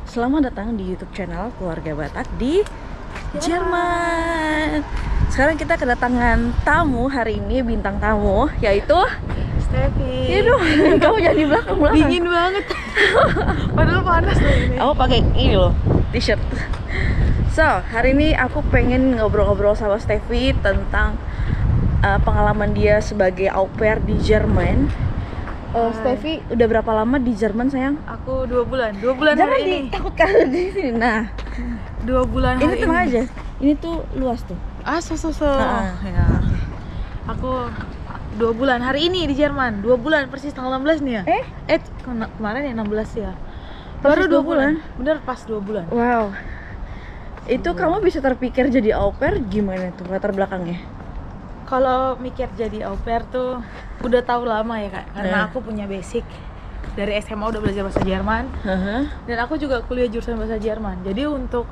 Selamat datang di YouTube channel Keluarga Batak di Jerman. Sekarang kita kedatangan tamu hari ini, bintang tamu, yaitu Steffi. iya dong, kamu jangan di belakang. Dingin banget. Padahal panas loh ini. Aku pakai ini loh, t-shirt. So, hari ini aku pengen ngobrol-ngobrol sama Steffi tentang pengalaman dia sebagai au pair di Jerman. Steffi udah berapa lama di Jerman, sayang? Aku 2 bulan. 2 bulan Jangan hari ini. takut kalau di sini. Nah, 2 bulan ini hari tenang ini. aja. Ini tuh luas tuh. Ya. Aku 2 bulan hari ini di Jerman. 2 bulan persis tanggal 16 nih ya. Kemarin ya 16 ya. Baru 2 bulan. Bener pas 2 bulan. Wow. Itu kamu bisa terpikir jadi au pair gimana tuh latar belakangnya? Kalau mikir jadi au pair tuh udah tahu lama ya Kak. Karena aku punya basic dari SMA udah belajar bahasa Jerman. Dan aku juga kuliah jurusan bahasa Jerman. Jadi untuk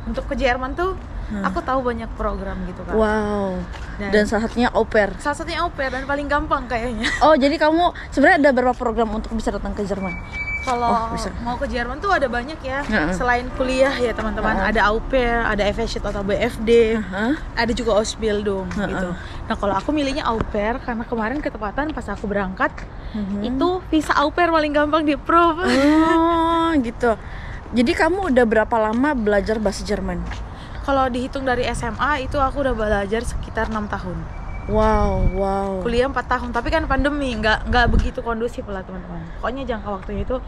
ke Jerman tuh aku tahu banyak program gitu Kak. Wow. Dan salah satunya au pair. Salah satunya au pair dan paling gampang kayaknya. Oh, jadi kamu sebenarnya ada berapa program untuk bisa datang ke Jerman? Kalau mau ke Jerman tuh ada banyak ya. Selain kuliah ya teman-teman, ada au pair, ada FSC atau BFD, ada juga Ausbildung gitu. Nah kalau aku milihnya au pair karena kemarin ketepatan pas aku berangkat itu visa au pair paling gampang di approve. Oh gitu. Jadi kamu udah berapa lama belajar bahasa Jerman? Kalau dihitung dari SMA itu aku udah belajar sekitar 6 tahun. Wow. Kuliah 4 tahun, tapi kan pandemi, nggak begitu kondusif lah teman-teman. Pokoknya jangka waktunya itu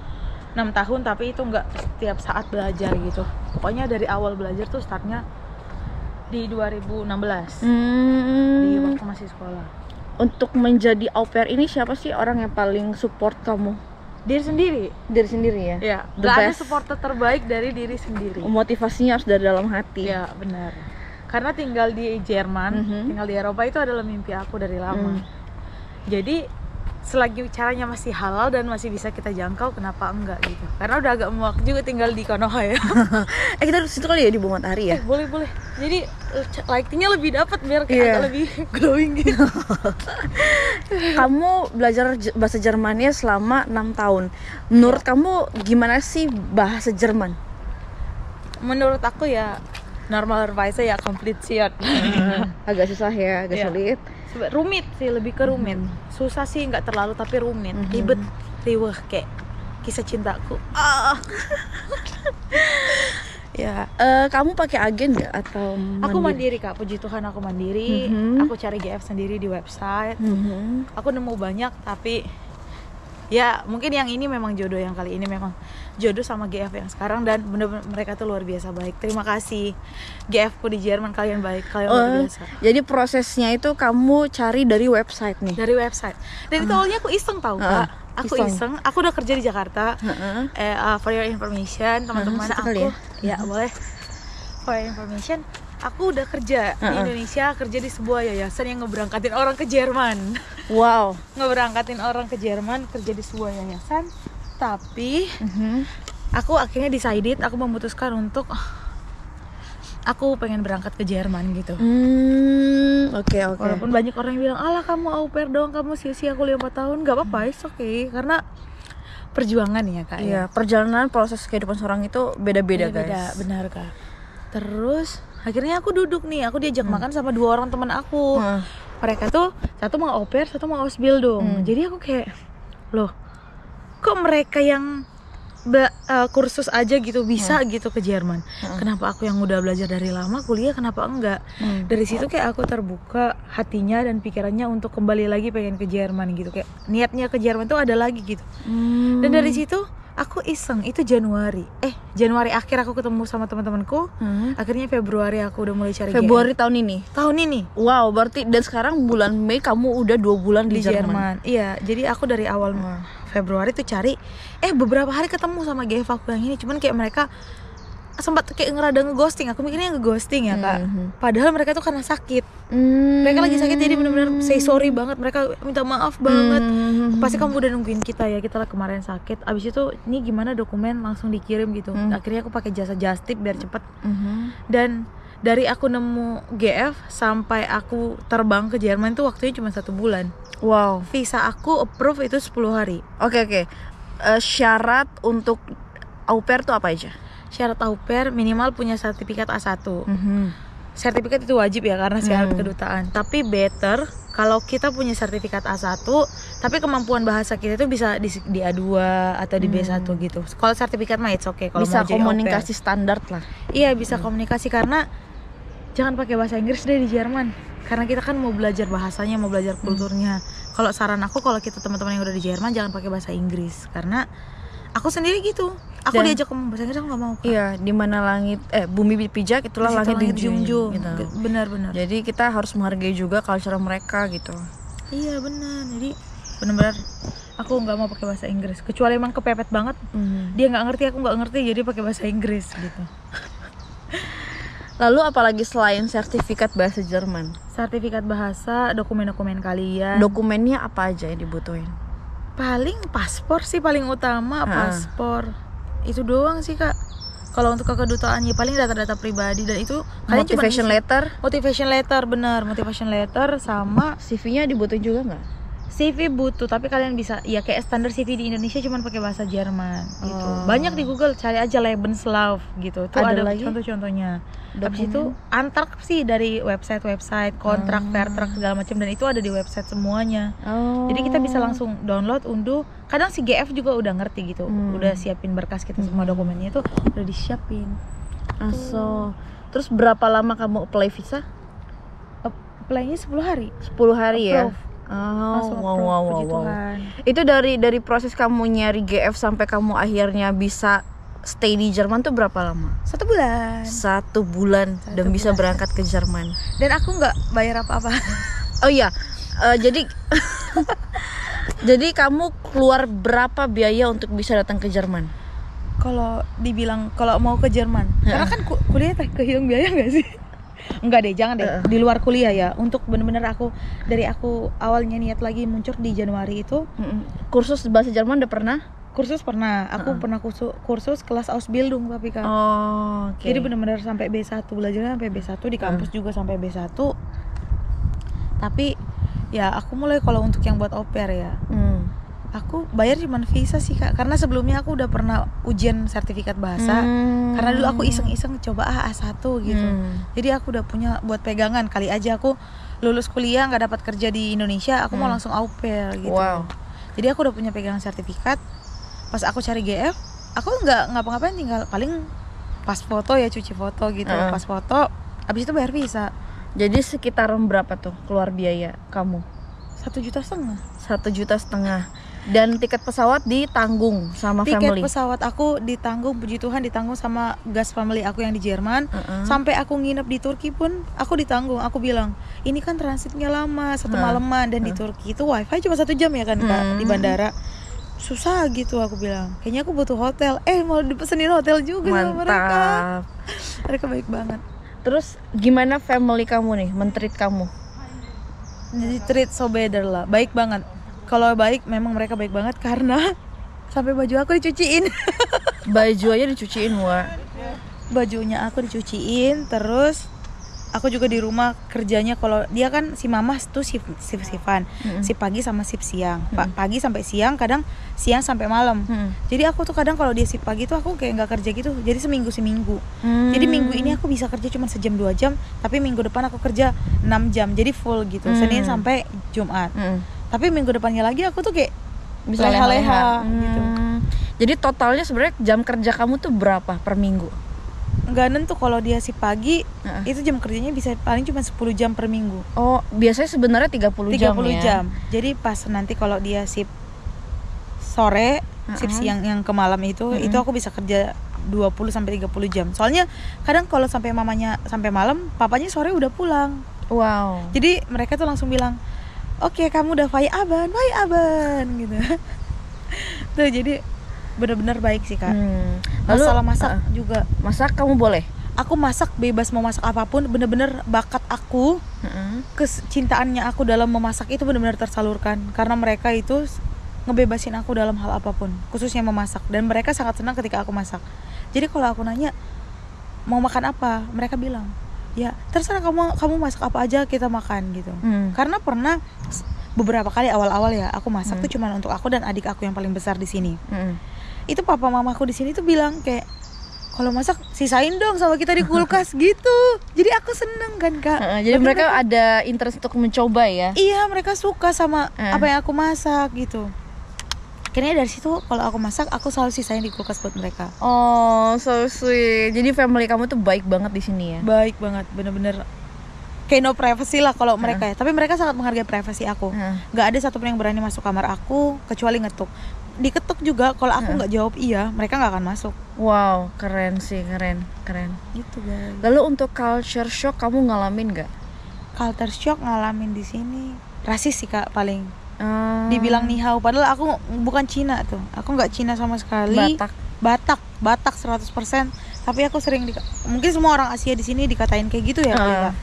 6 tahun, tapi itu nggak setiap saat belajar gitu. Pokoknya dari awal belajar tuh startnya di 2016, di waktu masih sekolah. Untuk menjadi au pair ini siapa sih orang yang paling support kamu? Diri sendiri. Diri sendiri ya? Ya, nggak ada supporter terbaik dari diri sendiri. Motivasinya harus dari dalam hati. Ya, benar. Karena tinggal di Jerman, tinggal di Eropa itu adalah mimpi aku dari lama. Jadi selagi caranya masih halal dan masih bisa kita jangkau, kenapa enggak gitu? Karena udah agak muak juga tinggal di Konoha ya. Kita di situ kali ya, di Bunga Matahari ya? Boleh. Jadi lightingnya lebih dapat biar kayak agak lebih glowing gitu. Kamu belajar bahasa Jermannya selama 6 tahun. Menurut kamu gimana sih bahasa Jerman? Menurut aku ya normalerweise ya kompliziert. Agak susah ya, agak sulit. Rumit sih, lebih ke rumit. Susah sih nggak terlalu, tapi rumit. Ribet, riweh kayak kisah cintaku. Ya, kamu pakai agen nggak atau mandiri? Aku mandiri Kak, puji Tuhan aku mandiri. Aku cari GF sendiri di website. Aku nemu banyak, tapi ya mungkin yang ini memang jodoh, yang kali ini memang jodoh sama GF yang sekarang, dan bener-bener mereka tuh luar biasa baik. Terima kasih GF ku di Jerman, kalian baik, kalian luar biasa. Jadi prosesnya itu kamu cari dari website nih? Dari website. Dan itu awalnya aku iseng tahu Kak. Aku iseng. Aku udah kerja di Jakarta. For your information teman-teman, aku ya boleh. For your information, aku udah kerja di Indonesia, kerja di sebuah yayasan yang ngeberangkatin orang ke Jerman. Wow. Ngeberangkatin orang ke Jerman, kerja di sebuah yayasan. Tapi aku akhirnya decided, aku memutuskan untuk aku pengen berangkat ke Jerman gitu. Oke. Walaupun banyak orang yang bilang, alah kamu au pair doang, kamu sia-sia kuliah 4 tahun. Gak apa-apa, it's okay. Karena perjuangan ya Kak. Iya, perjalanan proses kehidupan seorang itu beda-beda guys. Benar Kak. Terus akhirnya aku duduk nih, aku diajak makan sama 2 orang teman aku. Mereka tuh satu mau au pair, satu mau Ausbildung. Jadi aku kayak, loh kok mereka yang kursus aja gitu bisa gitu ke Jerman, kenapa aku yang udah belajar dari lama kuliah kenapa enggak? Dari situ kayak aku terbuka hatinya dan pikirannya untuk kembali lagi pengen ke Jerman gitu, kayak niatnya ke Jerman tuh ada lagi gitu. Dan dari situ aku iseng, itu Januari akhir aku ketemu sama teman-temanku. Akhirnya Februari aku udah mulai cari Februari GF. tahun ini. Wow, berarti dan sekarang bulan Mei kamu udah 2 bulan di Jerman. Iya, jadi aku dari awal Februari tuh cari, beberapa hari ketemu sama GF aku yang ini, cuman kayak mereka sempat kayak ngerada ngeghosting. Aku mikirnya ngeghosting ya Kak. Padahal mereka tuh karena sakit. Mereka lagi sakit, jadi benar-benar say sorry banget. Mereka minta maaf banget. Pasti kamu udah nungguin kita ya, kita lah kemarin sakit. Abis itu ini gimana dokumen langsung dikirim gitu. Akhirnya aku pakai jasa Justip biar cepet. Dan dari aku nemu GF sampai aku terbang ke Jerman tuh waktunya cuma 1 bulan. Wow. Visa aku approve itu 10 hari. Oke. Syarat untuk au pair tuh apa aja? Syarat au pair minimal punya sertifikat A1. Sertifikat itu wajib ya karena syarat kedutaan. Tapi better kalau kita punya sertifikat A1 tapi kemampuan bahasa kita itu bisa di A2 atau di B1 gitu. Kalau sertifikat mah it's okay kalau Bisa mau jadi au pair. komunikasi standar lah. Iya, bisa komunikasi karena jangan pakai bahasa Inggris deh di Jerman. Karena kita kan mau belajar bahasanya, mau belajar kulturnya. Kalau saran aku kalau kita teman-teman yang udah di Jerman jangan pakai bahasa Inggris karena aku sendiri gitu. Aku diajak ngomong bahasa Inggris aku nggak mau. Kak. Iya, di mana langit bumi dipijak itulah langit dijunjung gitu. Benar-benar. Jadi kita harus menghargai juga culture mereka gitu. Iya benar. Jadi benar-benar aku nggak mau pakai bahasa Inggris kecuali emang kepepet banget. Dia nggak ngerti, aku nggak ngerti, jadi pakai bahasa Inggris gitu. Lalu apalagi selain sertifikat bahasa Jerman? Sertifikat bahasa, dokumen-dokumen kalian. Dokumennya apa aja yang dibutuhin? Paling paspor sih paling utama, paspor. Itu doang sih Kak. Kalau untuk kedutaan ya paling data-data pribadi dan itu Motivation letter? Motivation letter, benar. Motivation letter sama CV-nya dibutuhin juga nggak? CV butuh, tapi kalian bisa ya kayak standar CV di Indonesia cuman pakai bahasa Jerman gitu. Banyak di Google cari aja Lebenslauf gitu. Itu ada lagi? Contoh-contohnya. Habis itu antar sih dari website, kontrak, Vertrag segala macam dan itu ada di website semuanya. Jadi kita bisa langsung download, unduh. Kadang si GF juga udah ngerti gitu. Udah siapin berkas kita semua dokumennya itu udah disiapin. Terus berapa lama kamu apply visa? Apply-nya 10 hari. 10 hari ya? Wow. Itu dari proses kamu nyari GF sampai kamu akhirnya bisa stay di Jerman tuh berapa lama? 1 bulan. 1 bulan dan bisa berangkat ke Jerman. Dan aku nggak bayar apa-apa. Oh iya, jadi jadi kamu keluar berapa biaya untuk bisa datang ke Jerman? Kalau dibilang kalau mau ke Jerman, karena kan kuliah kehitung biaya nggak sih? Enggak deh, jangan deh. Di luar kuliah ya. Untuk bener-bener aku awalnya niat lagi muncul di Januari itu. Kursus bahasa Jerman udah pernah? Kursus pernah. Aku pernah kursus kelas Ausbildung tapi Kak. Okay. Jadi bener-bener sampai B1, belajarnya sampai B1 di kampus juga sampai B1. Tapi ya aku mulai kalau untuk yang buat au pair ya. Aku bayar cuma visa sih Kak, karena sebelumnya aku udah pernah ujian sertifikat bahasa. Karena dulu aku iseng-iseng coba A1 gitu. Jadi aku udah punya buat pegangan, kali aja aku lulus kuliah nggak dapat kerja di Indonesia, aku mau langsung au pair gitu. Jadi aku udah punya pegangan sertifikat. Pas aku cari GF, aku nggak ngapa-ngapain, tinggal paling pas foto ya, cuci foto gitu. Pas foto, abis itu bayar visa. Jadi sekitaran berapa tuh keluar biaya kamu? 1,5 juta. 1,5 juta. Dan tiket pesawat ditanggung sama family? Tiket pesawat aku ditanggung, puji Tuhan ditanggung sama gas family aku yang di Jerman. Sampai aku nginep di Turki pun aku ditanggung. Aku bilang, ini kan transitnya lama, 1 malaman. Dan di Turki itu wifi cuma 1 jam ya kan Kak, di bandara. Susah gitu aku bilang. Kayaknya aku butuh hotel. Mau dipesenin hotel juga sama mereka. Mereka baik banget. Terus gimana family kamu nih, men-treat kamu? Jadi treat so better lah, baik banget. Kalau baik memang mereka baik banget karena sampai baju aku dicuciin. Baju aja dicuciin, Wak. Bajunya aku dicuciin, terus aku juga di rumah kerjanya. Kalau dia kan si mama tuh shift-shiftan, shift pagi sama shift siang. Pagi sampai siang, kadang siang sampai malam. Jadi aku tuh kadang kalau dia shift pagi tuh aku kayak nggak kerja gitu. Jadi seminggu. Jadi minggu ini aku bisa kerja cuma sejam 2 jam, tapi minggu depan aku kerja 6 jam. Jadi full gitu, Senin sampai Jumat. Tapi minggu depannya lagi aku tuh kayak bisa leha-leha gitu. Jadi totalnya sebenarnya jam kerja kamu tuh berapa per minggu? Nggak nentu. Kalau dia shift pagi itu jam kerjanya bisa paling cuma 10 jam per minggu. Oh, biasanya sebenarnya 30 jam ya? jam. Jadi pas nanti kalau dia shift sore, shift siang yang ke malam itu aku bisa kerja 20 sampai 30 jam. Soalnya kadang kalau sampai mamanya sampai malam, papanya sore udah pulang. Wow. Jadi mereka tuh langsung bilang, "Oke, kamu udah fai aban gitu." Tuh jadi benar-benar baik sih Kak. Lalu, masalah masak juga. Masak kamu boleh? Aku masak bebas, mau masak apapun. Bener-bener bakat aku, kecintaannya aku dalam memasak itu benar-benar tersalurkan. Karena mereka itu ngebebasin aku dalam hal apapun, khususnya memasak. Dan mereka sangat senang ketika aku masak. Jadi kalau aku nanya mau makan apa, mereka bilang, ya terserah kamu masak apa aja kita makan gitu. Karena pernah beberapa kali awal-awal ya aku masak tuh cuma untuk aku dan adik aku yang paling besar di sini. itu papa mamaku di sini tuh bilang kayak kalau masak sisain dong sama kita di kulkas gitu. Jadi aku seneng kan Kak. Jadi mereka ada interest untuk mencoba ya. Iya, mereka suka sama apa yang aku masak gitu. Akhirnya dari situ kalau aku masak aku selalu sisain di kulkas buat mereka. Oh, so sweet. Jadi family kamu tuh baik banget di sini ya. Baik banget, bener-bener kayak no privacy lah kalau mereka ya. Tapi mereka sangat menghargai privasi aku. Gak ada satupun yang berani masuk kamar aku kecuali ngetuk. Diketuk juga kalau aku nggak jawab iya, mereka nggak akan masuk. Wow, keren sih, keren. Gitu guys. Lalu untuk culture shock kamu ngalamin nggak? Culture shock ngalamin di sini rasis sih Kak paling. Dibilang ni hao, padahal aku bukan Cina tuh. Aku nggak Cina sama sekali. Batak 100%. Tapi aku sering mungkin semua orang Asia di sini dikatain kayak gitu ya Kak.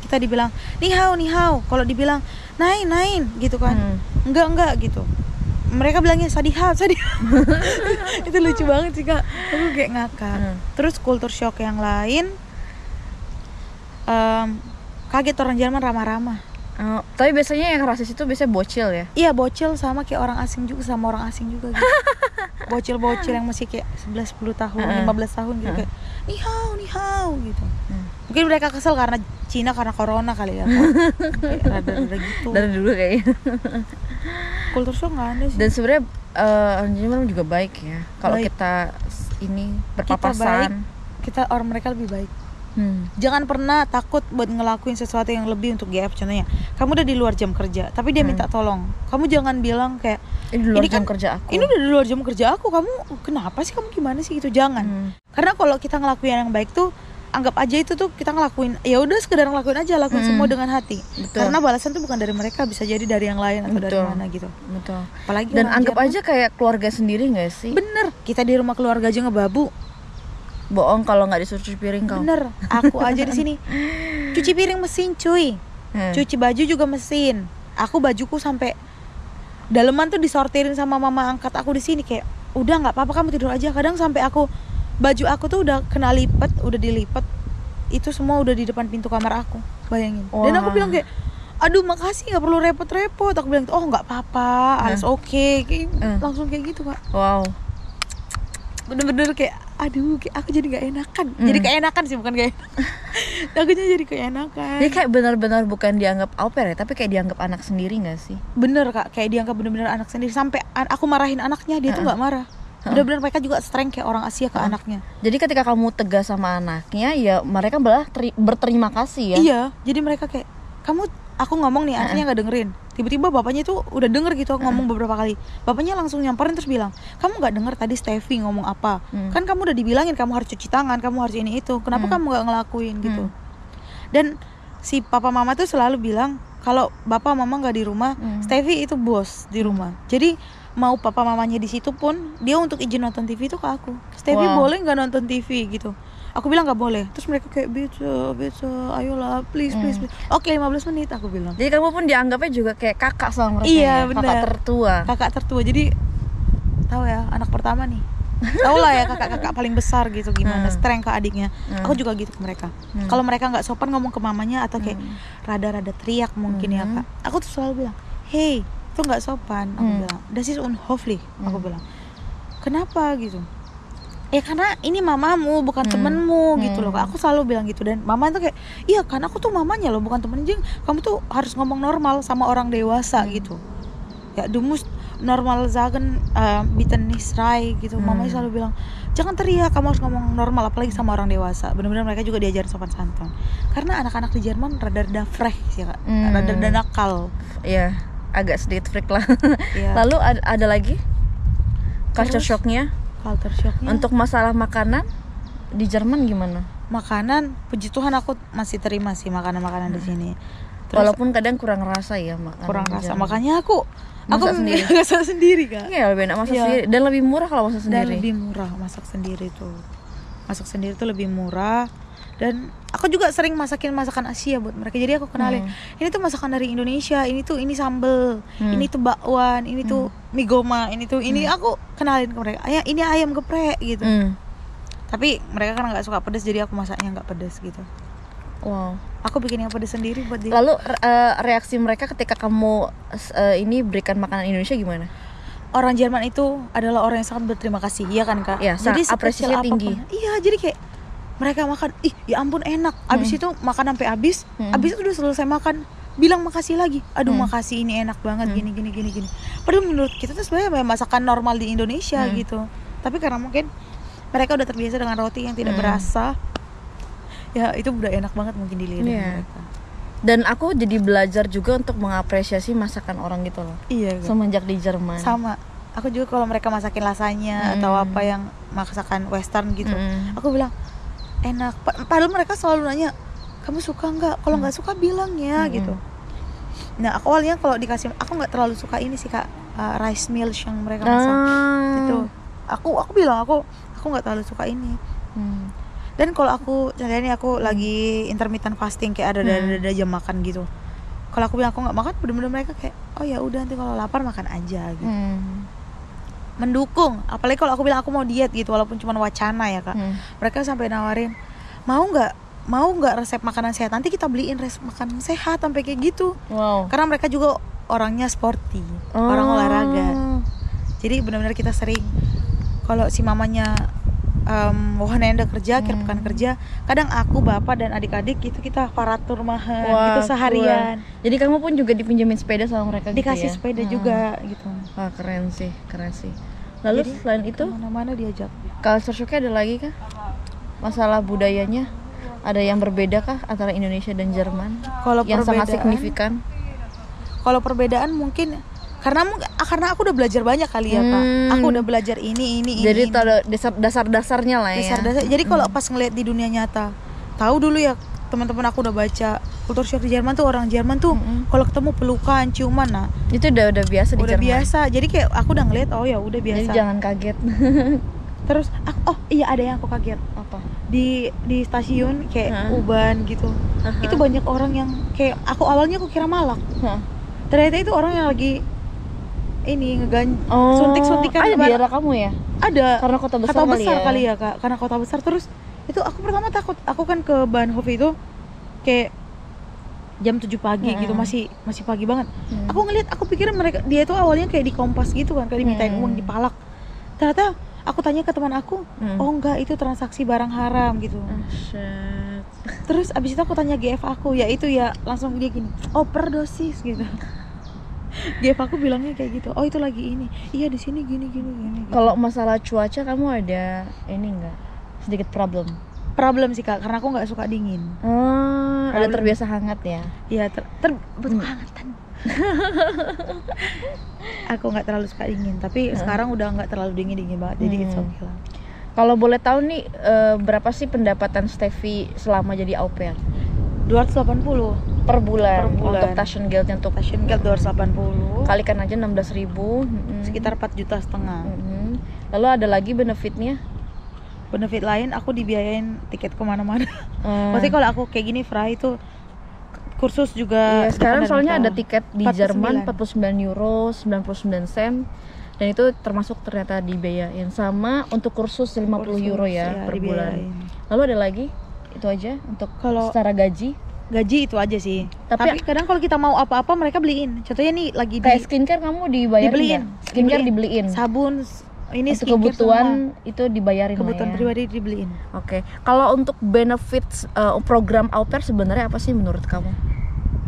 Kita dibilang ni hao. Kalau dibilang nain gitu kan. Enggak gitu. Mereka bilangnya sadihao. Itu lucu banget sih Kak. Aku kayak ngakak. Terus culture shock yang lain, kaget orang Jerman ramah-ramah. Tapi biasanya yang rasis itu biasanya bocil ya? Iya, bocil sama kayak orang asing juga, sama orang asing juga gitu. Bocil-bocil yang masih kayak 11-10 tahun, 15 tahun gitu kayak ni hao gitu. Mungkin mereka kesel karena Cina, karena corona kali ya Kak. Kayak rada-rada gitu. Dari dulu kayaknya. Kultur shock nggak ada sih. Dan sebenarnya orang Jerman juga baik ya. Kalau kita ini berpapasan, kita orang mereka lebih baik. Jangan pernah takut buat ngelakuin sesuatu yang lebih untuk GF. Contohnya, kamu udah di luar jam kerja, tapi dia minta tolong. Kamu jangan bilang kayak ini jam kerja aku. Ini udah di luar jam kerja aku. Kamu kenapa sih? Kamu gimana sih? Itu jangan. Karena kalau kita ngelakuin yang baik tuh, anggap aja itu tuh kita ngelakuin, ya udah sekedar ngelakuin aja, lakuin semua dengan hati. Betul. Karena balasan tuh bukan dari mereka, bisa jadi dari yang lain atau dari mana gitu. Betul. Apalagi dan anggap aja kayak keluarga sendiri nggak sih? Bener. Kita di rumah keluarga aja ngebabu. Bohong kalau nggak disuruh cuci piring kau. Bener. Aku aja di sini cuci piring mesin cuy. Cuci baju juga mesin. Aku bajuku sampai daleman tuh disortirin sama mama angkat aku di sini kayak udah nggak apa-apa kamu tidur aja. Kadang sampai baju aku tuh udah kena lipat, udah dilipat, itu semua udah di depan pintu kamar aku, bayangin. Dan aku bilang kayak, aduh makasih nggak perlu repot-repot. Aku bilang oh nggak apa-apa, alles oke. Langsung kayak gitu Kak. Wow. Bener-bener kayak, aduh kayak aku jadi nggak enakan. Jadi keenakan sih, bukan kayak aku jadi keenakan. Dia kayak benar-benar bukan dianggap au pair ya, tapi kayak dianggap anak sendiri nggak sih? Bener Kak, kayak dianggap bener-bener anak sendiri. Sampai aku marahin anaknya, dia tuh nggak marah. Benar-benar mereka juga strength kayak orang Asia ke anaknya. Jadi ketika kamu tegas sama anaknya, ya mereka malah berterima kasih ya. Iya, jadi mereka kayak aku ngomong nih, anaknya nggak dengerin. Tiba-tiba bapaknya tuh udah denger gitu, aku ngomong beberapa kali. Bapaknya langsung nyamperin terus bilang, kamu nggak denger tadi Steffi ngomong apa? Kan kamu udah dibilangin kamu harus cuci tangan, kamu harus ini itu. Kenapa kamu nggak ngelakuin gitu? Dan si papa mama tuh selalu bilang kalau bapak mama nggak di rumah, Steffi itu bos di rumah. Jadi mau papa mamanya di situ pun dia untuk izin nonton TV itu ke aku. Steffi boleh nggak nonton TV gitu? Aku bilang nggak boleh. Terus mereka kayak bisa, ayolah please. Oke, 15 menit aku bilang. Jadi kamu pun dianggapnya juga kayak kakak sama mereka. Iya, ya? Kakak tertua. Jadi tahu ya, anak pertama nih. Tahu lah ya kakak-kakak paling besar gitu gimana strength ke adiknya. Aku juga gitu ke mereka. Kalau mereka nggak sopan ngomong ke mamanya atau kayak rada-rada teriak mungkin ya Kak. Aku tuh selalu bilang, hey, itu nggak sopan. Aku bilang, das ist unhöflich. Aku bilang, kenapa gitu? Ya karena ini mamamu bukan temenmu gitu loh. Aku selalu bilang gitu. Dan mama tuh kayak, iya kan aku tuh mamanya loh, bukan temen aja. Kamu tuh harus ngomong normal sama orang dewasa gitu. Ya du musst normal sagen, bitte nicht schrei gitu. Mamanya selalu bilang, jangan teriak, kamu harus ngomong normal, apalagi sama orang dewasa. Benar-benar mereka juga diajarin sopan santun. Karena anak-anak di Jerman rada-rada frech sih Kak. Rada-rada nakal. Iya, agak sedikit freak lah. Lalu ada lagi culture shocknya untuk masalah makanan di Jerman gimana? Makanan, puji Tuhan aku masih terima sih makanan-makanan di sini. Terus, walaupun kadang kurang rasa ya makanan. Kurang rasa, makanya aku masak sendiri Kak. Iya, lebih enak masak sendiri dan lebih murah kalau masak sendiri. Dan lebih murah masak sendiri tuh. Masak sendiri tuh lebih murah. Dan aku juga sering masakin masakan Asia buat mereka. Jadi aku kenalin, ini tuh masakan dari Indonesia, ini sambal, ini tuh bakwan, ini tuh mie goma, ini aku kenalin ke mereka. Ini ayam geprek gitu. Tapi mereka kan nggak suka pedas, jadi aku masaknya nggak pedas gitu. Wow. Aku bikin yang pedas sendiri buat dia. Lalu reaksi mereka ketika kamu ini berikan makanan Indonesia gimana? orang Jerman itu adalah orang yang sangat berterima kasih, iya kan Kak? Iya, Jadi apresiasi sekecil apapun, tinggi. iya, jadi kayak mereka makan, ih ya ampun enak. Abis itu makan sampai habis, abis itu udah selesai makan, bilang makasih lagi. Aduh makasih, ini enak banget, gini. Padahal menurut kita tuh sebenarnya masakan normal di Indonesia gitu. Tapi karena mungkin mereka udah terbiasa dengan roti yang tidak berasa, ya itu udah enak banget mungkin di lidah mereka. Dan aku jadi belajar juga untuk mengapresiasi masakan orang gitu loh. Iya. Semenjak di Jerman. Sama. Aku juga kalau mereka masakin lasanya atau apa yang masakan western gitu, aku bilang enak. Padahal mereka selalu nanya, kamu suka nggak? Kalau nggak suka bilang ya gitu. Nah aku awalnya kalau dikasih, aku nggak terlalu suka ini sih Kak, rice meal yang mereka masak itu. Aku bilang aku nggak terlalu suka ini. Dan kalau aku contohnya nih, aku lagi intermittent fasting, kayak ada jam makan gitu. Kalau aku bilang aku nggak makan, bener-bener mereka kayak, oh ya udah nanti kalau lapar makan aja gitu. Mendukung. Apalagi kalau aku bilang aku mau diet gitu, walaupun cuma wacana ya Kak. Mereka sampai nawarin, mau nggak resep makanan sehat, nanti kita beliin resep makanan sehat, sampai kayak gitu. Karena mereka juga orangnya sporty, orang olahraga. Jadi benar-benar kita sering, kalau si mamanya Wahana kerja, akhir pekan kerja, kadang aku, bapak dan adik-adik itu kita paratur rumahan gitu seharian. Jadi kamu pun juga dipinjemin sepeda sama mereka gitu ya? Dikasih sepeda juga gitu. Wah keren sih. Lalu jadi, selain itu mana-mana diajak. Culture shock-nya ada lagi kah? Masalah budayanya ada yang berbeda kah antara Indonesia dan Jerman? Kalau yang sangat signifikan? Kalau perbedaan mungkin karena aku udah belajar banyak kali ya Kak. Aku udah belajar ini. Jadi dasar-dasarnya lah ya. Jadi kalau pas ngeliat di dunia nyata, tahu dulu ya teman-teman, aku udah baca kultur shock di Jerman tuh, orang Jerman tuh kalau ketemu pelukan, ciuman, nah itu udah biasa di Jerman. Udah biasa. Jadi kayak aku udah ngeliat, oh ya udah biasa. Jadi jangan kaget. Terus iya ada yang aku kaget. Apa? Di stasiun kayak U-Bahn gitu. Itu banyak orang yang kayak awalnya aku kira malak. Ternyata itu orang yang lagi ini suntik-suntikan. Ada di daerah kamu ya? Ada. Karena kota besar kali ya Kak. Karena kota besar. Terus itu aku pertama takut. Aku kan ke Bahnhof itu kayak jam 7 pagi gitu, masih pagi banget. Aku ngeliat, aku pikir dia itu awalnya kayak di Kompas gitu kan, kayak dimintain uang dipalak. Ternyata aku tanya ke teman aku, oh enggak, itu transaksi barang haram gitu. Terus abis itu aku tanya GF aku, ya itu ya langsung dia gini, oh per dosis gitu. GF aku bilangnya kayak gitu, oh itu lagi ini, iya di sini gini. Kalau masalah cuaca kamu ada ini enggak sedikit problem sih Kak, karena aku nggak suka dingin. Ada terbiasa hangat ya? Iya, butuh hangatan. Aku nggak terlalu suka dingin, tapi sekarang udah nggak terlalu dingin banget, jadi it's okay lah. Kalau boleh tahu nih, berapa sih pendapatan Steffi selama jadi au pair? 280 per bulan. Untuk Taschengeld 280. Kalikan aja 16.000, sekitar 4,5 juta. Lalu ada lagi benefitnya? Benefit lain, aku dibiayain tiket kemana-mana. Maksudnya kalau aku kayak gini Fry itu kursus juga. Iya, sekarang soalnya ada tiket di Jerman 49 euro 99 sen, dan itu termasuk ternyata dibiayain. Sama untuk kursus 50 euro ya per bulan. Lalu ada lagi? Itu aja untuk kalau secara gaji itu aja sih. Tapi kadang kalau kita mau apa-apa mereka beliin. Contohnya nih lagi kayak skincare kamu dibeliin. Skincare dibeliin. Sabun ini untuk kebutuhan semua. Itu dibayarin. Kebutuhan pribadi dibeliin. Oke. Kalau untuk benefits program au pair sebenarnya apa sih menurut kamu?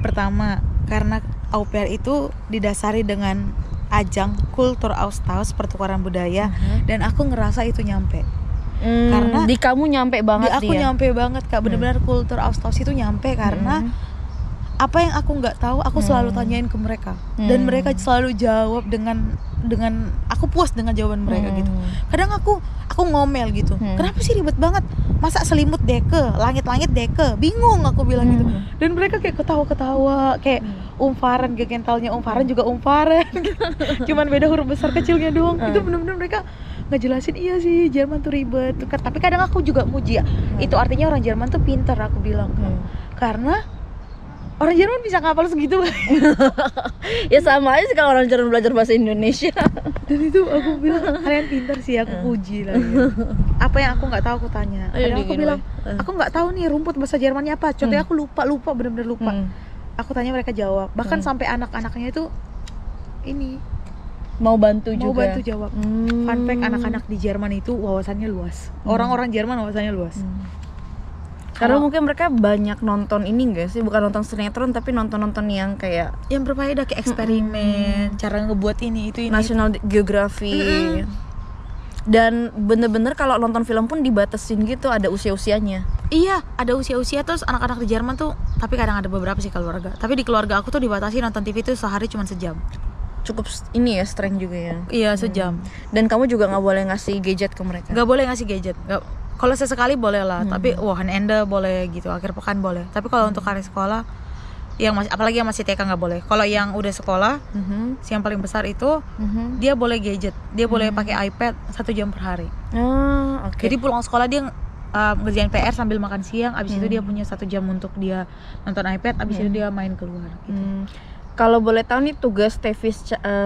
Pertama, karena au pair itu didasari dengan ajang kultur Austausch, pertukaran budaya, dan aku ngerasa itu nyampe. Karena di kamu nyampe banget. Di aku nyampe banget Kak, benar-benar kultur Austausch itu nyampe karena apa yang aku nggak tahu aku selalu tanyain ke mereka, dan mereka selalu jawab dengan aku puas dengan jawaban mereka gitu. Kadang aku ngomel gitu, kenapa sih ribet banget, masa selimut deke, langit-langit deke, bingung aku bilang gitu. Dan mereka kayak ketawa-ketawa, kayak umfaran, gegentalnya umfaran juga umfaran cuman beda huruf besar kecilnya doang. Itu benar-benar mereka ngejelasin, iya sih Jerman tuh ribet. Tapi kadang aku juga muji ya, itu artinya orang Jerman tuh pintar, aku bilang karena orang Jerman bisa ngapal segitu. Ya sama aja sih kalau orang Jerman belajar bahasa Indonesia. Dan itu aku bilang kalian pintar sih, aku puji lah ya. Apa yang aku nggak tahu aku tanya. Kadang aku bilang aku nggak tahu nih rumput bahasa Jermannya apa. Contohnya aku lupa benar-benar lupa. Aku tanya mereka jawab. Bahkan sampai anak-anaknya itu ini mau bantu mau juga. bantu jawab. Fun fact, anak-anak di Jerman itu wawasannya luas. Orang-orang Jerman wawasannya luas. Karena mungkin mereka banyak nonton ini gak sih, bukan nonton sinetron tapi nonton yang kayak yang berfaedah, kayak eksperimen, cara ngebuat ini itu. National Geography. Dan bener-bener kalau nonton film pun dibatasin gitu, ada usia-usianya. Iya, ada usia-usia. Terus anak-anak di Jerman tuh, tapi kadang ada beberapa sih keluarga. Tapi di keluarga aku tuh dibatasi nonton TV tuh sehari cuma sejam. Cukup ini ya, strength juga ya. Iya, sejam. Dan kamu juga nggak boleh ngasih gadget ke mereka. Nggak boleh ngasih gadget. Kalau sesekali boleh lah, tapi hand boleh gitu, akhir pekan boleh. Tapi kalau untuk hari sekolah, yang masih, apalagi yang masih TK nggak boleh. Kalau yang udah sekolah, yang paling besar itu dia boleh gadget, dia boleh pakai iPad 1 jam per hari. Oke. Jadi pulang sekolah dia ngerjain PR sambil makan siang, abis itu dia punya 1 jam untuk dia nonton iPad, abis itu dia main keluar. Gitu. Kalau boleh tahu nih tugas Tevi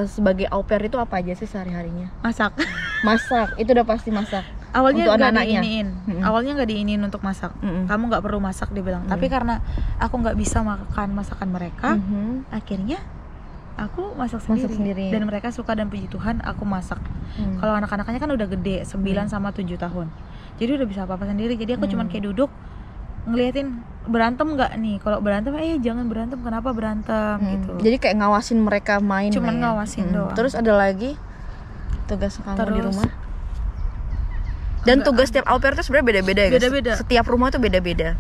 sebagai au pair itu apa aja sih sehari-harinya? Masak. Masak, itu udah pasti masak. Awalnya untuk nggak anak-anaknya. diiniin, awalnya nggak diiniin untuk masak. Kamu nggak perlu masak, dia bilang. Tapi karena aku nggak bisa makan masakan mereka, akhirnya aku masak sendiri. Dan mereka suka dan puji Tuhan aku masak. Kalau anak-anaknya kan udah gede, 9 sama 7 tahun. Jadi udah bisa apa-apa sendiri. Jadi aku cuman kayak duduk ngeliatin berantem nggak nih. Kalau berantem, jangan berantem. Kenapa berantem gitu. Jadi kayak ngawasin mereka main. Cuman ngawasin doang. Terus ada lagi tugas kamu di rumah? Dan tugas tiap au pair itu sebenarnya beda-beda ya? Beda-beda. Setiap rumah tuh beda-beda.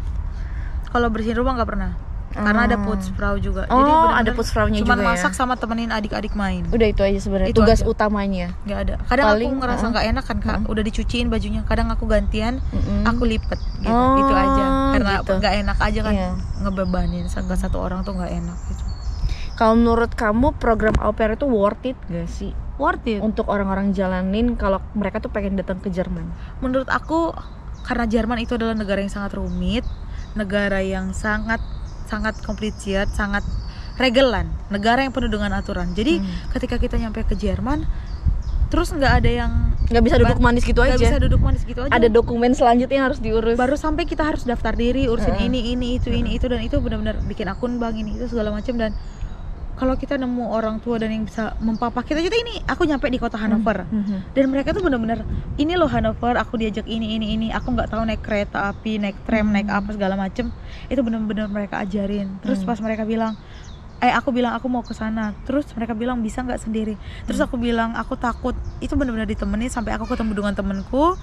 Kalau bersihin rumah nggak pernah. Karena ada putzfrau juga. Oh, jadi ada putzfrau-nya juga. Cuman masak sama temenin adik-adik main. Udah itu aja sebenarnya. Tugas utamanya. Nggak ada. Kadang aku ngerasa nggak enak kan Kak. Udah dicuciin bajunya. Kadang aku gantian, aku lipet gitu. Itu aja. Karena nggak enak aja kan, ngebebanin satu orang tuh nggak enak gitu. Kalau menurut kamu program au pair itu worth it gak sih? Worth it untuk orang-orang jalanin kalau mereka tuh pengen datang ke Jerman. Menurut aku, karena Jerman itu adalah negara yang sangat rumit, negara yang sangat komplikat, sangat regelan, negara yang penuh dengan aturan. Jadi ketika kita nyampe ke Jerman, terus nggak ada yang nggak bisa duduk manis gitu aja. Nggak bisa duduk manis gitu aja. Ada dokumen selanjutnya yang harus diurus. Baru sampai kita harus daftar diri, urusin ini itu dan itu benar-benar bikin akun bank ini itu segala macam. Dan kalau kita nemu orang tua dan yang bisa mempapa kita ini, aku nyampe di kota Hannover dan mereka tuh benar-benar ini loh Hannover, aku diajak ini, aku nggak tahu naik kereta api, naik tram, naik apa segala macem, itu benar-benar mereka ajarin. Terus pas mereka bilang, aku bilang aku mau ke sana, terus mereka bilang bisa nggak sendiri, terus aku bilang aku takut, itu benar-benar ditemenin sampai aku ketemu dengan temanku,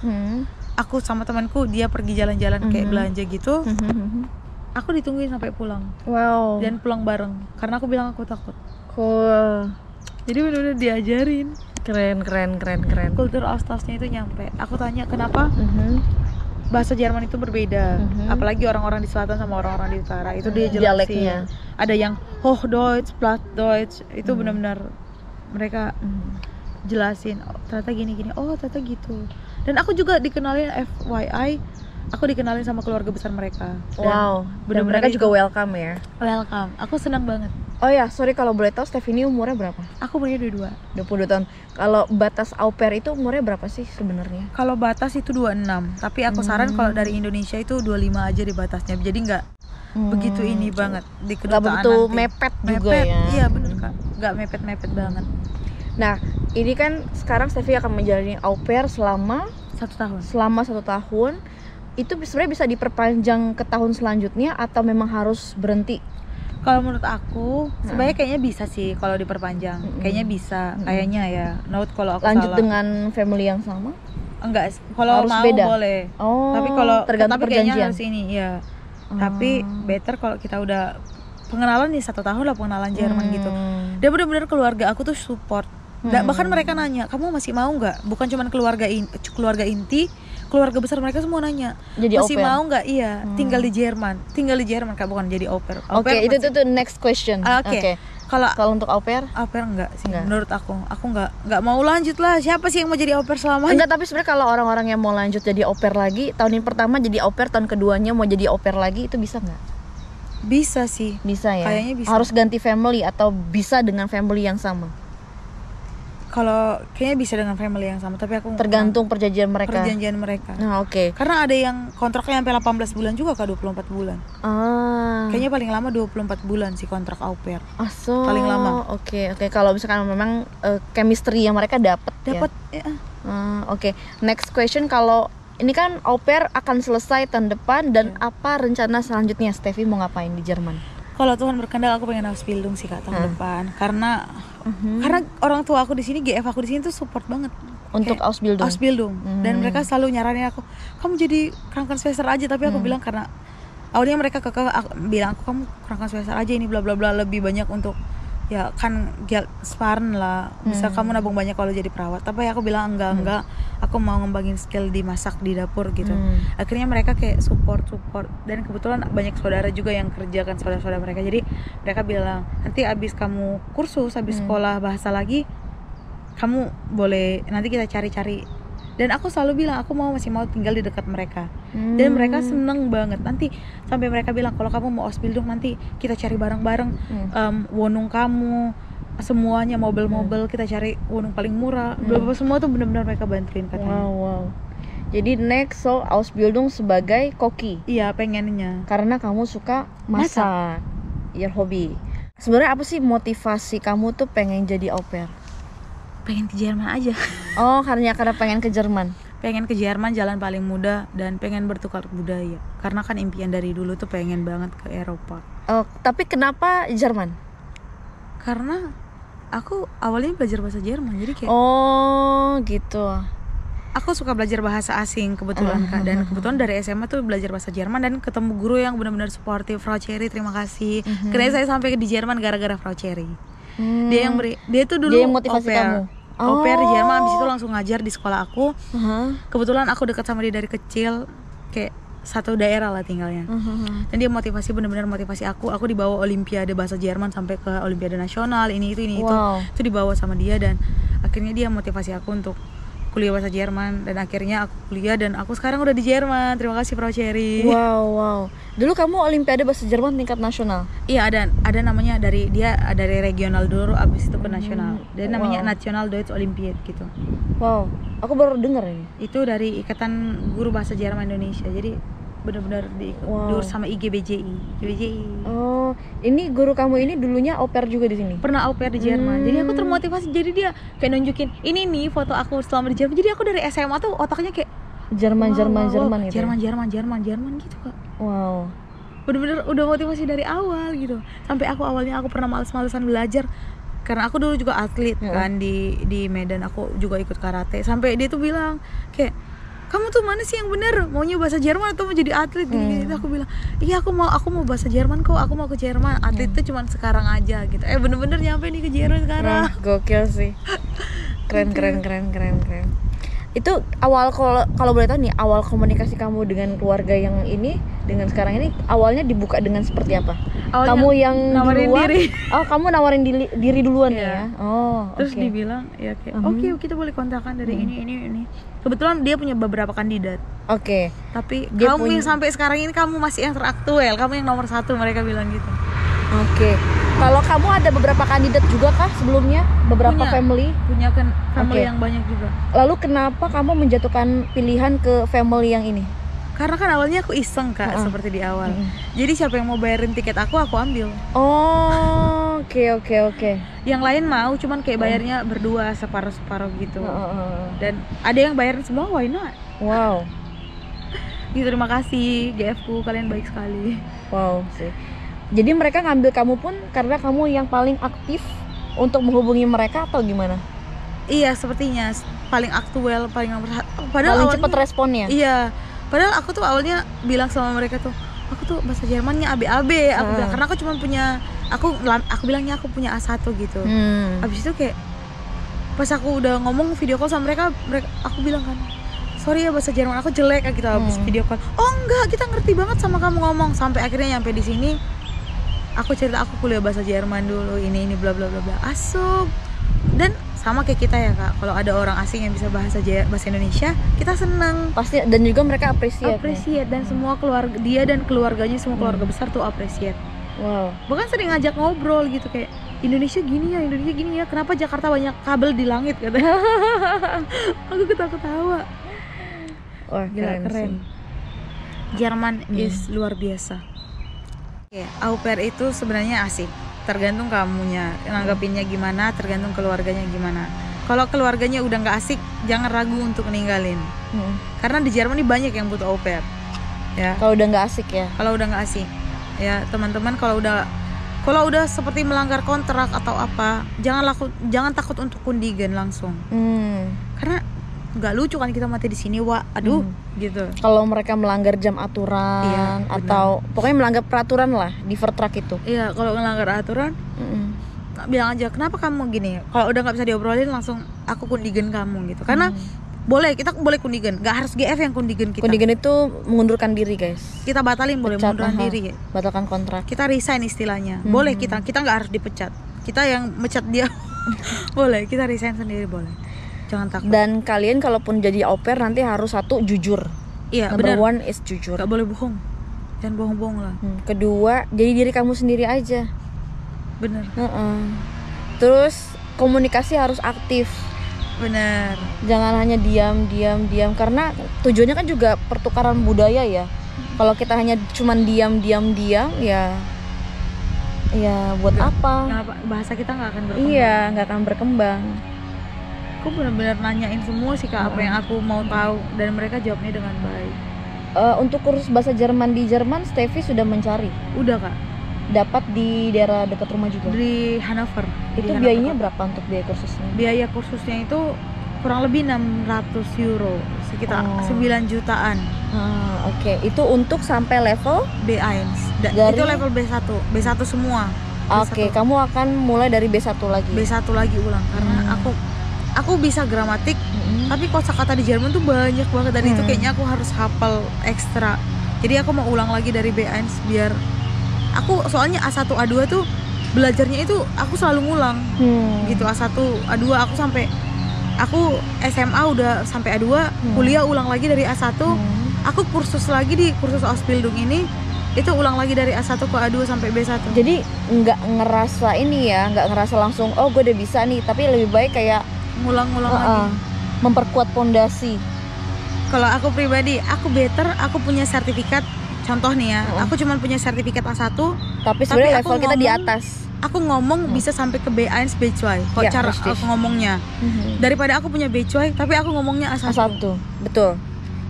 aku sama temanku dia pergi jalan-jalan kayak belanja gitu. Aku ditungguin sampai pulang. Wow. Dan pulang bareng karena aku bilang aku takut. Cool. Jadi benar-benar diajarin. Keren. Kultur Austauschnya itu nyampe. Aku tanya kenapa bahasa Jerman itu berbeda. Apalagi orang-orang di selatan sama orang-orang di utara. Itu dia jelasin. Dialeknya. Ada yang Hochdeutsch, Plattdeutsch. Itu benar-benar mereka jelasin. Oh, ternyata gini-gini. Oh, ternyata gitu. Dan aku juga dikenalin FYI. Aku dikenalin sama keluarga besar mereka. Wow. Dan mereka juga welcome ya. Welcome. Aku senang banget. Oh ya, sorry kalau boleh tahu Stephanie umurnya berapa? Aku umurnya 22 tahun. Kalau batas au pair itu umurnya berapa sih sebenarnya? Kalau batas itu 26. Tapi aku saran kalau dari Indonesia itu 25 aja di batasnya. Jadi nggak begitu ini banget di kedutaan nggak begitu nanti. mepet juga ya. Iya bener Kak. Nggak mepet banget. Nah, ini kan sekarang Steffi akan menjalani au pair selama 1 tahun. Selama 1 tahun. Itu sebenarnya bisa diperpanjang ke tahun selanjutnya atau memang harus berhenti? Kalau menurut aku sebenarnya kayaknya bisa sih kalau diperpanjang. Kayaknya bisa, kayaknya ya. Note kalau aku lanjut salah. dengan family yang sama? Enggak, kalau harus mau beda? Boleh. Oh, tapi kalau tergantung kayaknya perjanjian. harus ini ya. Tapi better kalau kita udah pengenalan nih 1 tahun lah pengenalan Jerman gitu. Dia benar-benar keluarga aku tuh support. Bahkan mereka nanya, kamu masih mau nggak? Bukan cuma keluarga inti, keluarga besar mereka semua nanya, jadi masih mau nggak? Iya, tinggal di Jerman Kak, bukan jadi au pair. Oke, itu next question. Oke. Kalau untuk au pair enggak sih. Enggak. Menurut aku nggak mau lanjut lah. Siapa sih yang mau jadi au pair selamanya? Enggak, tapi sebenarnya kalau orang-orang yang mau lanjut jadi au pair lagi, tahun yang pertama jadi au pair, tahun keduanya mau jadi au pair lagi, itu bisa nggak? Bisa sih. Bisa ya. Kayaknya bisa. Harus ganti family atau bisa dengan family yang sama? Kalau kayaknya bisa dengan family yang sama, tapi aku Tergantung perjanjian mereka. perjanjian mereka. Nah, oke. Karena ada yang kontraknya sampai 18 bulan juga Kak, 24 bulan. Kayaknya paling lama 24 bulan sih kontrak au pair. Paling lama. Oke. Kalau misalkan memang chemistry yang mereka dapat ya. Oke. Next question, kalau ini kan au pair akan selesai tahun depan dan apa rencana selanjutnya Steffi mau ngapain di Jerman? Kalau Tuhan berkehendak aku pengen Ausbildung sih Kak tahun depan. Karena orang tua aku di sini, GF aku di sini tuh support banget Untuk Ausbildung. Dan mereka selalu nyaranin aku, kamu jadi Krankenschwester aja. Tapi aku bilang karena awalnya mereka bilang kamu Krankenschwester aja, ini bla bla bla, lebih banyak untuk ya kan Geldsparen lah, bisa kamu nabung banyak kalau jadi perawat. Tapi aku bilang enggak, aku mau ngembangin skill di masak di dapur gitu. Akhirnya mereka kayak support, dan kebetulan banyak saudara juga yang kerja kan, saudara-saudara mereka. Jadi mereka bilang nanti abis kamu kursus, abis sekolah bahasa lagi, kamu boleh, nanti kita cari-cari. Dan aku selalu bilang aku masih mau tinggal di dekat mereka. Dan mereka seneng banget. Nanti sampai mereka bilang kalau kamu mau Ausbildung nanti kita cari bareng-bareng wonung kamu, semuanya mobil-mobil kita cari wonung paling murah. Semua tuh benar-benar mereka bantuin katanya. Wow. Jadi next Ausbildung sebagai koki. Iya, pengennya. Karena kamu suka masak. Your hobby. Sebenarnya apa sih motivasi kamu tuh pengen jadi au pair? Pengen ke Jerman aja. Oh, karena pengen ke Jerman. Pengen ke Jerman, jalan paling mudah, dan pengen bertukar budaya. Karena kan impian dari dulu tuh pengen banget ke Eropa. Oh, tapi kenapa Jerman? Karena aku awalnya belajar bahasa Jerman, jadi kayak oh gitu. Aku suka belajar bahasa asing kebetulan Kak, dan kebetulan dari SMA tuh belajar bahasa Jerman dan ketemu guru yang benar-benar suportif. Frau Cherry, terima kasih. Karena saya sampai di Jerman gara-gara Frau Cherry. Dia tuh dulu dia yang motivasi kamu. Au pair di Jerman, abis itu langsung ngajar di sekolah aku. Kebetulan aku dekat sama dia dari kecil, kayak satu daerah lah tinggalnya. Dan dia benar-benar motivasi aku. Aku dibawa Olimpiade bahasa Jerman sampai ke Olimpiade nasional, ini itu. Itu dibawa sama dia, dan akhirnya dia motivasi aku untuk kuliah bahasa Jerman, dan akhirnya aku kuliah dan aku sekarang udah di Jerman. Terima kasih Frau Cherry. Wow. Dulu kamu Olimpiade bahasa Jerman tingkat nasional? Iya, ada namanya dari regional dulu, abis itu ke nasional. Dan namanya National Deutsch Olympiad gitu. Wow, aku baru dengar ini. Itu dari Ikatan Guru Bahasa Jerman Indonesia. Jadi benar-benar diurus sama IGBJI. Oh, ini guru kamu ini dulunya au pair juga di sini? Pernah au pair di Jerman. Jadi aku termotivasi. Jadi dia kayak nunjukin, ini nih foto aku selama di Jerman. Jadi aku dari SMA tuh otaknya kayak Jerman gitu. Jerman gitu Kak. Wow. Bener-bener udah motivasi dari awal gitu. Sampai aku pernah males-malesan belajar karena aku dulu juga atlet kan di Medan. Aku juga ikut karate. Sampai dia tuh bilang kayak, kamu tuh mana sih yang bener, maunya bahasa Jerman atau mau jadi atlet gini-gini. Aku bilang, iya aku mau bahasa Jerman kok, aku mau ke Jerman. Atlet tuh cuman sekarang aja gitu. Bener-bener nyampe nih ke Jerman sekarang. Gokil sih. Keren. Itu awal, kalau boleh tahu nih, awal komunikasi kamu dengan keluarga yang ini, dengan sekarang ini, awalnya dibuka dengan seperti apa? Awalnya kamu yang nawarin duluan? Diri. Oh, kamu nawarin diri duluan ya? Oh, terus dibilang ya kayak, oke, kita boleh kontakkan dari ini. Kebetulan dia punya beberapa kandidat. Oke. Tapi kamu yang sampai sekarang ini kamu masih yang teraktual, kamu yang nomor 1, mereka bilang gitu. Oke. Kalau kamu ada beberapa kandidat juga kah sebelumnya? Beberapa family? Punya kan family yang banyak juga. Lalu kenapa kamu menjatuhkan pilihan ke family yang ini? Karena kan awalnya aku iseng Kak, seperti di awal. Jadi siapa yang mau bayarin tiket aku ambil. Oh, oke. Yang lain mau, cuman kayak bayarnya berdua, separuh-separuh gitu. Dan ada yang bayarin semua, why not? Wow. Gitu, terima kasih GF ku, kalian baik sekali. Wow sih. Jadi mereka ngambil kamu pun karena kamu yang paling aktif untuk menghubungi mereka atau gimana? Iya, sepertinya paling aktual, paling nomor 1. Padahal paling cepat responnya. Iya. Padahal aku tuh awalnya bilang sama mereka tuh, aku tuh bahasa Jermannya AB. Aku bilang karena aku cuma punya, aku bilangnya aku punya A1 gitu. Habis itu kayak pas aku udah ngomong video call sama mereka aku bilang kan, sorry ya bahasa Jerman aku jelek gitu. Habis video call, oh enggak, kita ngerti banget sama kamu ngomong. Sampai akhirnya nyampe di sini, aku cerita aku kuliah bahasa Jerman dulu, ini bla bla bla bla. Asuk. Dan sama kayak kita ya Kak, kalau ada orang asing yang bisa bahasa Indonesia, kita seneng pasti. Dan juga mereka appreciate dan semua keluarga dia dan keluarganya, semua keluarga besar tuh appreciate. Wow. Bahkan sering ngajak ngobrol gitu, kayak Indonesia gini ya, kenapa Jakarta banyak kabel di langit katanya. Aku ketawa-ketawa. Wah, Gila, keren. Jerman is luar biasa. Oke, au pair itu sebenarnya asik, tergantung kamunya nanggapinnya gimana, tergantung keluarganya gimana. Kalau keluarganya udah nggak asik, jangan ragu untuk ninggalin. Karena di Jerman ini banyak yang butuh au pair. Ya. Kalau udah nggak asik ya. Kalau udah nggak asik, ya teman-teman, kalau udah seperti melanggar kontrak atau apa, jangan takut untuk kundigen langsung. Karena nggak lucu kan kita mati di sini, aduh gitu. Kalau mereka melanggar jam aturan atau pokoknya melanggar peraturan lah di Vertrag itu. Iya, kalau melanggar aturan, bilang aja kenapa kamu gini. Kalau udah nggak bisa diobrolin, langsung aku kundigen kamu gitu. Karena kita boleh kundigen, nggak harus GF yang kundigen kita. Kundigen itu mengundurkan diri, guys. Kita batalin, boleh mengundurkan diri. Batalkan kontrak. Kita resign istilahnya. Boleh kita nggak harus dipecat. Kita yang mecat dia. Boleh, kita resign sendiri boleh. Jangan takut. Dan kalian kalaupun jadi au pair nanti harus satu jujur. Iya, Number benar. 1 is jujur. Gak boleh bohong. Jangan bohong-bohong lah. Kedua, jadi diri kamu sendiri aja. Bener. Terus komunikasi harus aktif. Bener. Jangan hanya diam karena tujuannya kan juga pertukaran budaya ya. Kalau kita hanya cuman diam ya buat apa? Bahasa kita nggak akan berkembang. Iya, nggak akan berkembang. Aku benar-benar nanyain semua sih Kak, apa yang aku mau tahu, dan mereka jawabnya dengan baik. Untuk kursus bahasa Jerman di Jerman, Steffi sudah mencari. Udah Kak. Dapat di daerah dekat rumah juga. Di Hanover. Itu biayanya berapa untuk biaya kursusnya? Biaya kursusnya itu kurang lebih 600 euro, sekitar 9 jutaan. Oke. Itu untuk sampai level B1. Itu level B1 semua. Oke, kamu akan mulai dari B1 lagi. B1 lagi ulang karena aku bisa gramatik, tapi kosakata di Jerman tuh banyak banget, dan itu kayaknya aku harus hafal ekstra. Jadi aku mau ulang lagi dari B1 biar aku, soalnya A1 A2 tuh belajarnya itu aku selalu ngulang. Gitu, A1 A2 aku SMA udah sampai A2, kuliah ulang lagi dari A1. Aku kursus lagi di kursus Ausbildung ini, itu ulang lagi dari A1 ke A2 sampai B1. Jadi nggak ngerasa langsung oh gue udah bisa nih, tapi lebih baik kayak ngulang-ngulang lagi, memperkuat pondasi. Kalau aku pribadi, aku punya sertifikat. Contoh nih ya, aku cuma punya sertifikat A1, tapi sebenarnya level kita di atas. Aku ngomong bisa sampai ke B1 B2. Kok ya, cara aku ngomongnya. Daripada aku punya B2 tapi aku ngomongnya A1. Betul.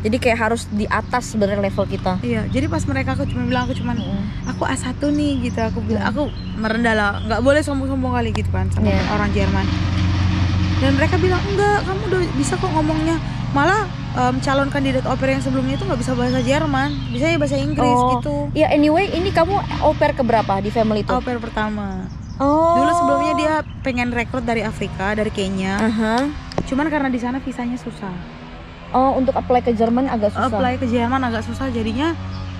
Jadi kayak harus di atas sebenarnya level kita. Iya, jadi pas mereka aku A1 nih gitu, aku bilang aku merendah lah, nggak boleh sombong-sombong kali gitu kan sama orang Jerman. Dan mereka bilang enggak, kamu udah bisa kok ngomongnya. Malah calon kandidat au pair yang sebelumnya itu nggak bisa bahasa Jerman, bisanya bahasa Inggris gitu. Ya anyway, ini kamu au pair keberapa di family itu? Au pair pertama. Dulu sebelumnya dia pengen rekrut dari Afrika, dari Kenya. Cuman karena di sana visanya susah. Untuk apply ke Jerman agak susah. Apply ke Jerman agak susah, jadinya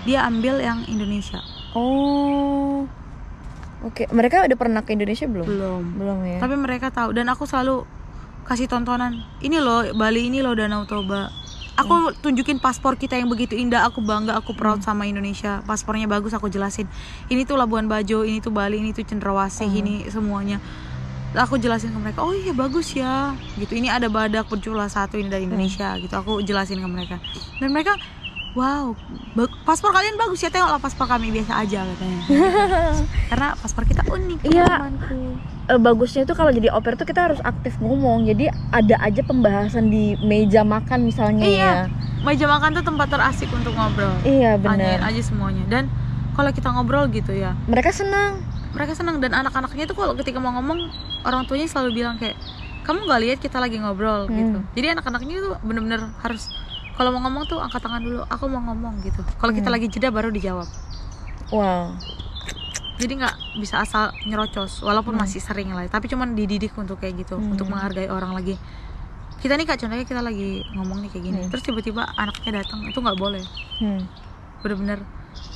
dia ambil yang Indonesia. Oke. Mereka udah pernah ke Indonesia belum? Belum ya. Tapi mereka tahu, dan aku selalu kasih tontonan. Ini loh Bali, ini loh Danau Toba. Aku tunjukin paspor kita yang begitu indah, aku bangga, aku proud sama Indonesia. Paspornya bagus, aku jelasin. Ini tuh Labuan Bajo, ini tuh Bali, ini tuh Cendrawasih, ini semuanya. Aku jelasin ke mereka, oh iya bagus ya. Gitu, ini ada badak berjula 1 ini dari Indonesia. Gitu, aku jelasin ke mereka. Dan mereka, wow, paspor kalian bagus ya, tengoklah paspor kami biasa aja katanya. Karena paspor kita unik. Iya. Bagusnya itu kalau jadi au pair tuh kita harus aktif ngomong. Jadi ada aja pembahasan di meja makan misalnya. Iya. Meja makan tuh tempat terasik untuk ngobrol. Iya, benar. Tanyain aja semuanya. Dan kalau kita ngobrol gitu ya, mereka senang. Dan anak-anaknya tuh kalau ketika mau ngomong, orang tuanya selalu bilang kayak, kamu nggak lihat kita lagi ngobrol gitu. Jadi anak-anaknya tuh bener-bener harus, kalau mau ngomong tuh angkat tangan dulu, aku mau ngomong gitu. Kalau kita lagi jeda baru dijawab. Wow. Jadi nggak bisa asal nyerocos, walaupun masih sering lah. Tapi cuman dididik untuk kayak gitu, untuk menghargai orang lagi. Kita nih Kak, contohnya kita lagi ngomong nih kayak gini, terus tiba-tiba anaknya datang, itu nggak boleh. Bener-bener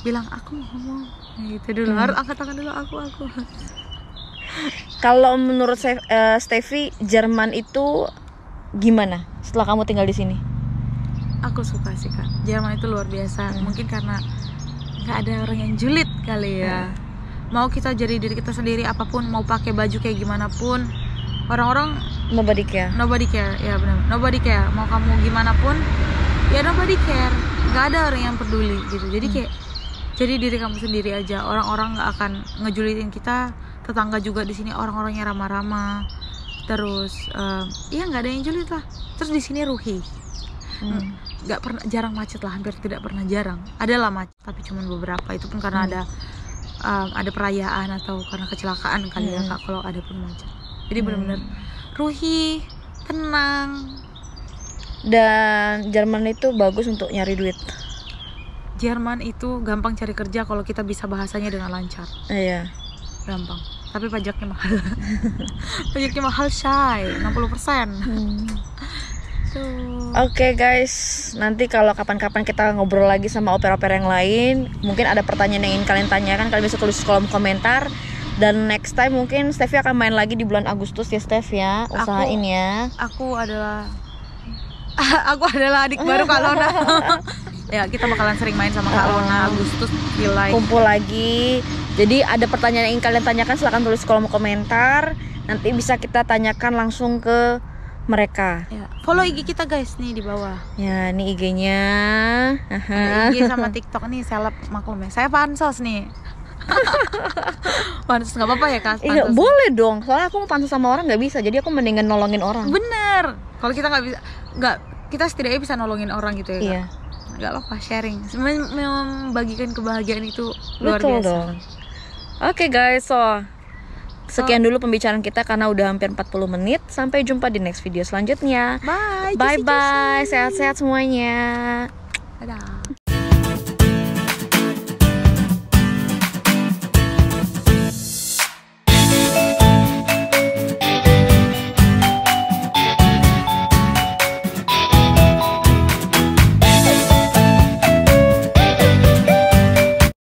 bilang aku mau ngomong gitu dulu, harus angkat tangan dulu, aku. Kalau menurut Steffi, Jerman itu gimana setelah kamu tinggal di sini? Aku suka sih Kak, Jerman itu luar biasa. Mungkin karena nggak ada orang yang julid kali ya. mau kita jadi diri kita sendiri apapun, mau pakai baju kayak gimana pun, orang-orang Nobody care. ya benar, nobody care. Mau kamu gimana pun ya nobody care, nggak ada orang yang peduli gitu. Jadi kayak jadi diri kamu sendiri aja, orang-orang nggak akan ngejulitin kita. Tetangga juga di sini orang-orangnya ramah-ramah, terus ya nggak ada yang julid lah. Terus di sini ruhi, nggak pernah, jarang macet lah, hampir tidak pernah, jarang adalah macet, tapi cuma beberapa, itu pun karena ada perayaan atau karena kecelakaan kali ya Kak, kalau ada pun macet. Jadi benar-benar ruhi, tenang. Dan Jerman itu bagus untuk nyari duit. Jerman itu gampang cari kerja kalau kita bisa bahasanya dengan lancar. Iya. Gampang. Tapi pajaknya mahal. Pajaknya mahal, Shay, 60%. Oke guys, nanti kalau kapan-kapan kita ngobrol lagi sama oper-oper yang lain, mungkin ada pertanyaan yang ingin kalian tanyakan, kalian bisa tulis di kolom komentar. Dan next time mungkin Steffi akan main lagi di bulan Agustus ya Steph ya, usahain ya. Aku adalah adik baru Kak Lona. Ya, kita bakalan sering main sama Kak Lona Agustus di live. Kumpul lagi. Jadi ada pertanyaan yang ingin kalian tanyakan, silahkan tulis di kolom komentar. Nanti bisa kita tanyakan langsung ke mereka. Ya, follow IG kita guys nih di bawah. Ya, ini IG-nya. IG sama TikTok nih, seleb maklum ya. Saya pansos nih. Pansos nggak apa-apa ya Kak? Iya, boleh dong. Soalnya aku mau pansos sama orang nggak bisa, jadi aku mendingan nolongin orang. Bener. Kalau kita nggak bisa, kita setidaknya bisa nolongin orang gitu ya Kak. Iya. Nggak apa-apa, sharing. Membagikan kebahagiaan itu luar Betul biasa. dong. Oke guys, sekian dulu pembicaraan kita karena udah hampir 40 menit. Sampai jumpa di next video selanjutnya. Bye. Bye-bye. Sehat-sehat semuanya. Dadah.